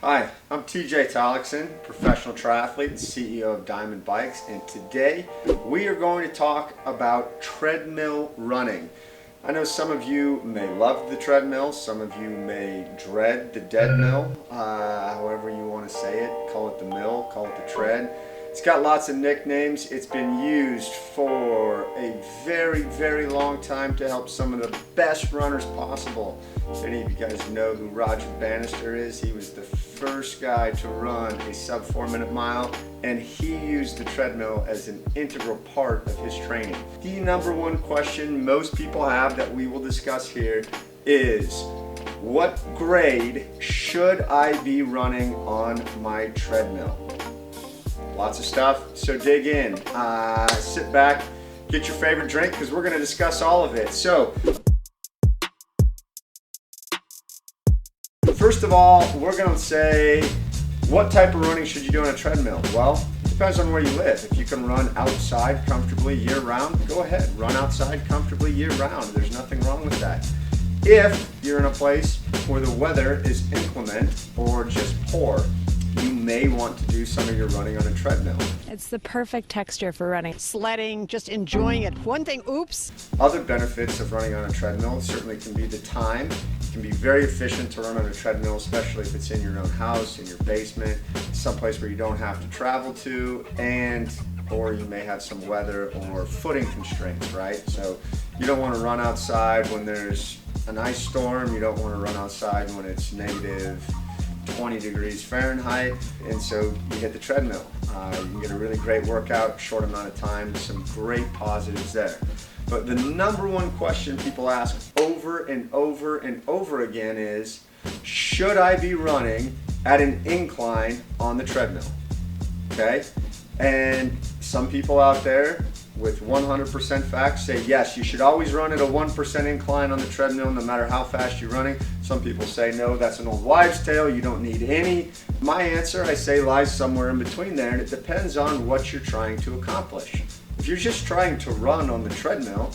Hi, I'm TJ Tollakson, professional triathlete and CEO of Dimond Bikes, and today we are going to talk about treadmill running. I know some of you may love the treadmill, some of you may dread the dead mill, however you want to say it. Call it the mill, call it the tread. It's got lots of nicknames. It's been used for a very, very long time to help some of the best runners possible. If any of you guys know who Roger Bannister is, he was the first guy to run a sub 4-minute mile, and he used the treadmill as an integral part of his training. The number one question most people have that we will discuss here is, what grade should I be running on my treadmill? Lots of stuff, so dig in. Sit back, get your favorite drink, because we're going to discuss all of it. So, first of all, we're going to say, what type of running should you do on a treadmill? Well, it depends on where you live. If you can run outside comfortably year-round, go ahead. Run outside comfortably year-round. There's nothing wrong with that. If you're in a place where the weather is inclement or just poor, you may want to do some of your running on a treadmill. It's the perfect texture for running. Sledding, just enjoying it. One thing, oops. Other benefits of running on a treadmill certainly can be the time. It can be very efficient to run on a treadmill, especially if it's in your own house, in your basement, someplace where you don't have to travel to, or you may have some weather or footing constraints, right? So you don't want to run outside when there's an ice storm. You don't want to run outside when it's negative 20 degrees Fahrenheit, and so you hit the treadmill. You can get a really great workout, short amount of time, some great positives there. But the number one question people ask over and over and over again is, should I be running at an incline on the treadmill? Okay? And some people out there with 100% facts say yes, you should always run at a 1% incline on the treadmill no matter how fast you're running. Some people say no, that's an old wives' tale, you don't need any. My answer, I say, lies somewhere in between there, and it depends on what you're trying to accomplish. If you're just trying to run on the treadmill,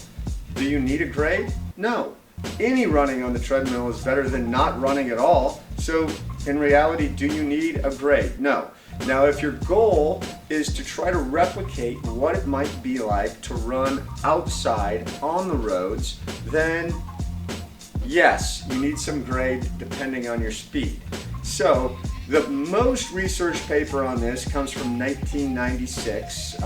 do you need a grade? No. Any running on the treadmill is better than not running at all. So in reality, do you need a grade? No. Now, if your goal is to try to replicate what it might be like to run outside on the roads, then yes, you need some grade depending on your speed. So the most researched paper on this comes from 1996.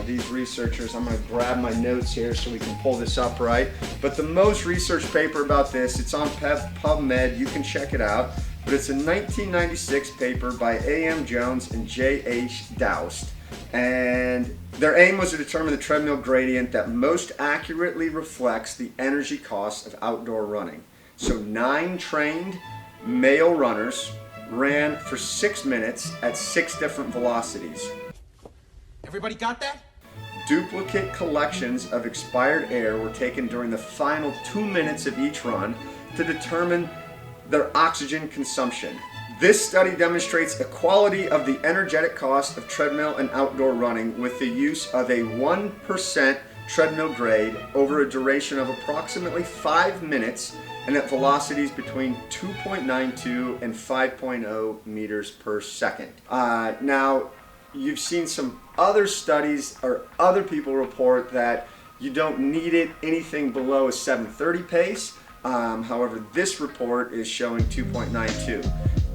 These researchers, I'm going to grab my notes here so we can pull this up right. But the most researched paper about this, it's on PubMed, you can check it out. But it's a 1996 paper by A.M. Jones and J.H. Doust. And their aim was to determine the treadmill gradient that most accurately reflects the energy costs of outdoor running. So 9 trained male runners ran for 6 minutes at 6 different velocities. Everybody got that? Duplicate collections of expired air were taken during the final 2 minutes of each run to determine their oxygen consumption. This study demonstrates equality of the energetic cost of treadmill and outdoor running with the use of a 1% treadmill grade over a duration of approximately 5 minutes and at velocities between 2.92 and 5.0 meters per second. Now, you've seen some other studies or other people report that you don't need it anything below a 7:30 pace. However, this report is showing 2.92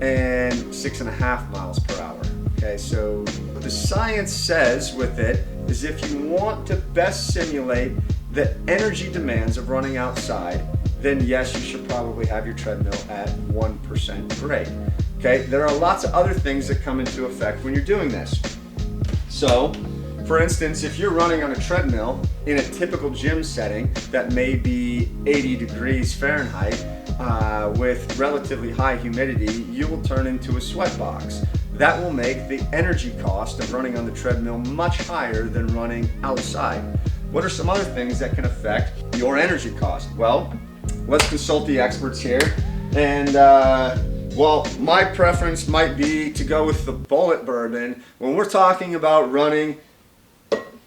and 6.5 miles per hour. Okay, so what the science says with it is if you want to best simulate the energy demands of running outside, then yes, you should probably have your treadmill at 1% grade. Okay, there are lots of other things that come into effect when you're doing this. So, for instance, if you're running on a treadmill in a typical gym setting that may be 80 degrees Fahrenheit with relatively high humidity, you will turn into a sweat box. That will make the energy cost of running on the treadmill much higher than running outside. What are some other things that can affect your energy cost? Well, let's consult the experts here. And well, my preference might be to go with the Bulleit Bourbon. When we're talking about running,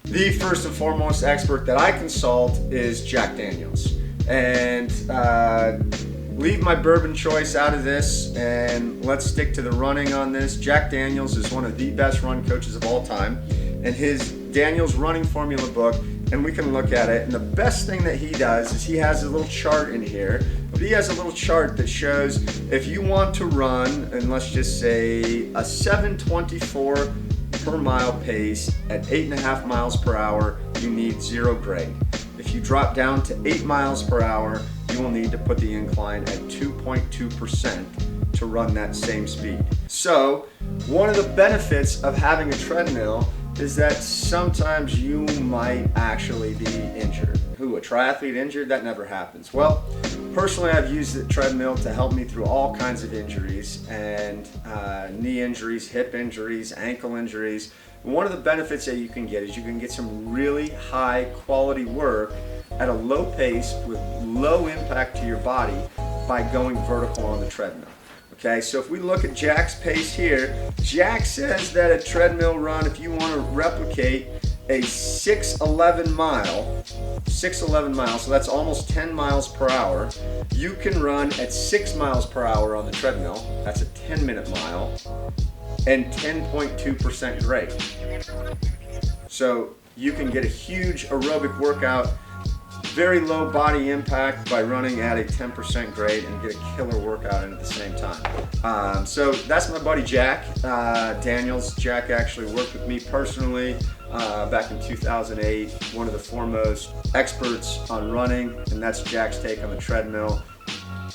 the first and foremost expert that I consult is Jack Daniels. And leave my bourbon choice out of this and let's stick to the running on this. Jack Daniels is one of the best run coaches of all time, and his Daniels Running Formula book, and we can look at it, and the best thing that he does is he has a little chart in here. He has a little chart that shows if you want to run, and let's just say a 7:24 per mile pace at 8.5 miles per hour, you need 0 grade. If you drop down to 8 miles per hour, you will need to put the incline at 2.2% to run that same speed. So one of the benefits of having a treadmill is that sometimes you might actually be injured. Who, a triathlete injured? That never happens. Well, personally, I've used the treadmill to help me through all kinds of injuries, and knee injuries, hip injuries, ankle injuries. One of the benefits that you can get is you can get some really high quality work at a low pace with low impact to your body by going vertical on the treadmill. Okay, so if we look at Jack's pace here, Jack says that a treadmill run, if you want to replicate a 6:11 mile, so that's almost 10 miles per hour, you can run at 6 miles per hour on the treadmill. That's a 10-minute mile and 10.2% grade. So you can get a huge aerobic workout, very low body impact by running at a 10% grade, and get a killer workout in at the same time. So that's my buddy Jack Daniels. Jack actually worked with me personally back in 2008, one of the foremost experts on running, and that's Jack's take on the treadmill.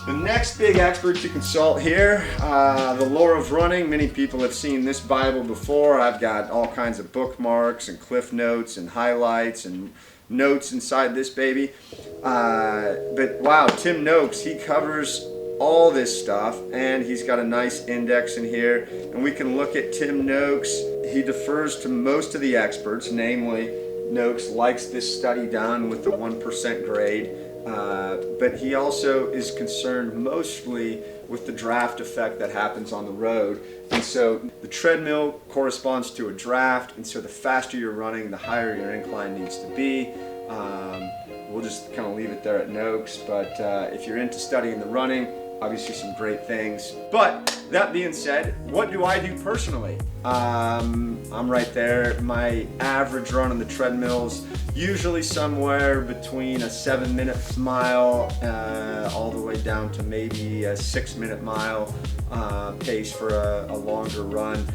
The next big expert to consult here, the lore of running. Many people have seen this Bible before. I've got all kinds of bookmarks and cliff notes and highlights and notes inside this baby. But wow, Tim Noakes, he covers all this stuff, and he's got a nice index in here, and we can look at Tim Noakes. He defers to most of the experts, namely Noakes likes this study done with the 1% grade, but he also is concerned mostly with the draft effect that happens on the road. And so the treadmill corresponds to a draft, and so the faster you're running, the higher your incline needs to be. We'll just kind of leave it there at Noakes, but if you're into studying the running, obviously some great things. But that being said, what do I do personally? I'm right there. My average run on the treadmills usually somewhere between a 7-minute mile all the way down to maybe a 6-minute mile pace for a longer run.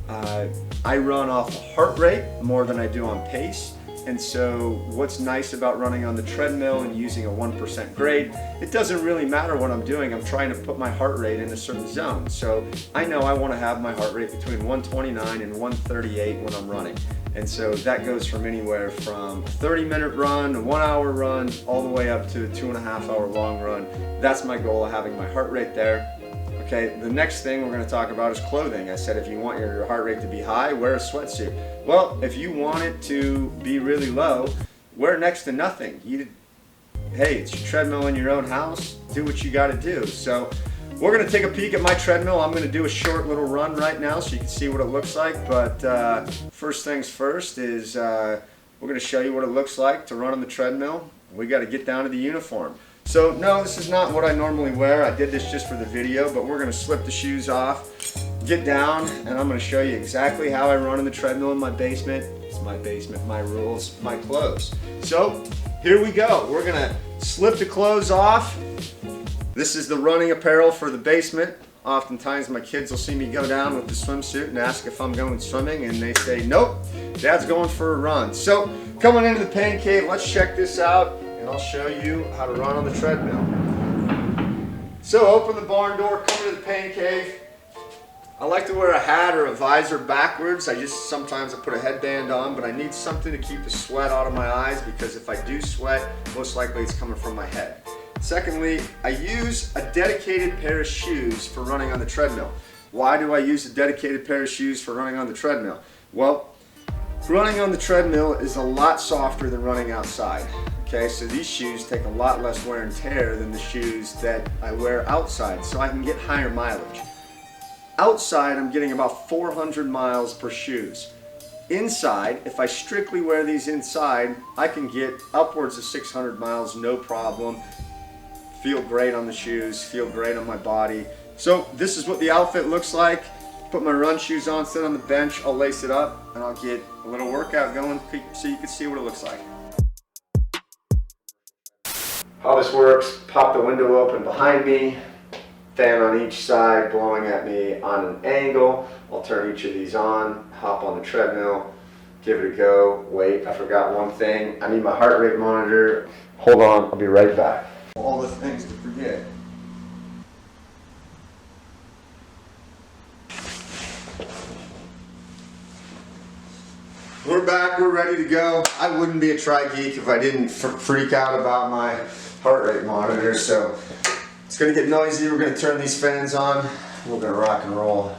I run off heart rate more than I do on pace. And so what's nice about running on the treadmill and using a 1% grade, it doesn't really matter what I'm doing. I'm trying to put my heart rate in a certain zone. So I know I want to have my heart rate between 129 and 138 when I'm running. And so that goes from anywhere from a 30-minute run, a 1-hour run, all the way up to a 2.5-hour long run. That's my goal of having my heart rate there. Okay, the next thing we're going to talk about is clothing. I said if you want your heart rate to be high, wear a sweatsuit. Well, if you want it to be really low, wear next to nothing. Hey, it's your treadmill in your own house. Do what you got to do. So we're going to take a peek at my treadmill. I'm going to do a short little run right now so you can see what it looks like. But first things first is we're going to show you what it looks like to run on the treadmill. We got to get down to the uniform. So no, this is not what I normally wear. I did this just for the video, but we're gonna slip the shoes off, get down, and I'm gonna show you exactly how I run on the treadmill in my basement. It's my basement, my rules, my clothes. So here we go. We're gonna slip the clothes off. This is the running apparel for the basement. Oftentimes my kids will see me go down with the swimsuit and ask if I'm going swimming, and they say, nope, Dad's going for a run. So coming into the Pancake, let's check this out. And I'll show you how to run on the treadmill. So open the barn door, come into the Pancake. I like to wear a hat or a visor backwards. Sometimes I put a headband on, but I need something to keep the sweat out of my eyes, because if I do sweat, most likely it's coming from my head. Secondly, I use a dedicated pair of shoes for running on the treadmill. Why do I use a dedicated pair of shoes for running on the treadmill? Well, running on the treadmill is a lot softer than running outside. Okay, so these shoes take a lot less wear and tear than the shoes that I wear outside, so I can get higher mileage. Outside, I'm getting about 400 miles per shoes. Inside, if I strictly wear these inside, I can get upwards of 600 miles, no problem. feel great on the shoes, feel great on my body. So this is what the outfit looks like. Put my run shoes on, sit on the bench, I'll lace it up, and I'll get a little workout going so you can see what it looks like. How this works, pop the window open behind me, fan on each side blowing at me on an angle. I'll turn each of these on, hop on the treadmill, give it a go. Wait, I forgot one thing. I need my heart rate monitor. Hold on, I'll be right back. All the things to forget. We're back, we're ready to go. I wouldn't be a Tri Geek if I didn't freak out about my heart rate monitor, so it's gonna get noisy. We're gonna turn these fans on. We're gonna rock and roll.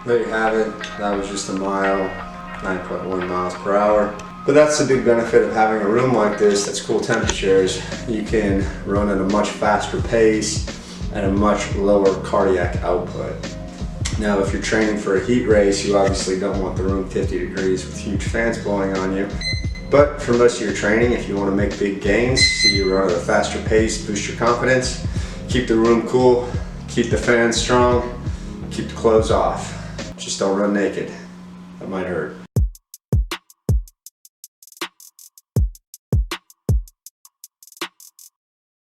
There you have it. That was just a mile, 9.1 miles per hour. But that's the big benefit of having a room like this that's cool temperatures. You can run at a much faster pace and a much lower cardiac output. Now, if you're training for a heat race, you obviously don't want the room 50 degrees with huge fans blowing on you. But for most of your training, if you want to make big gains, so you run at a faster pace, boost your confidence, keep the room cool, keep the fans strong, keep the clothes off. Just don't run naked. That might hurt.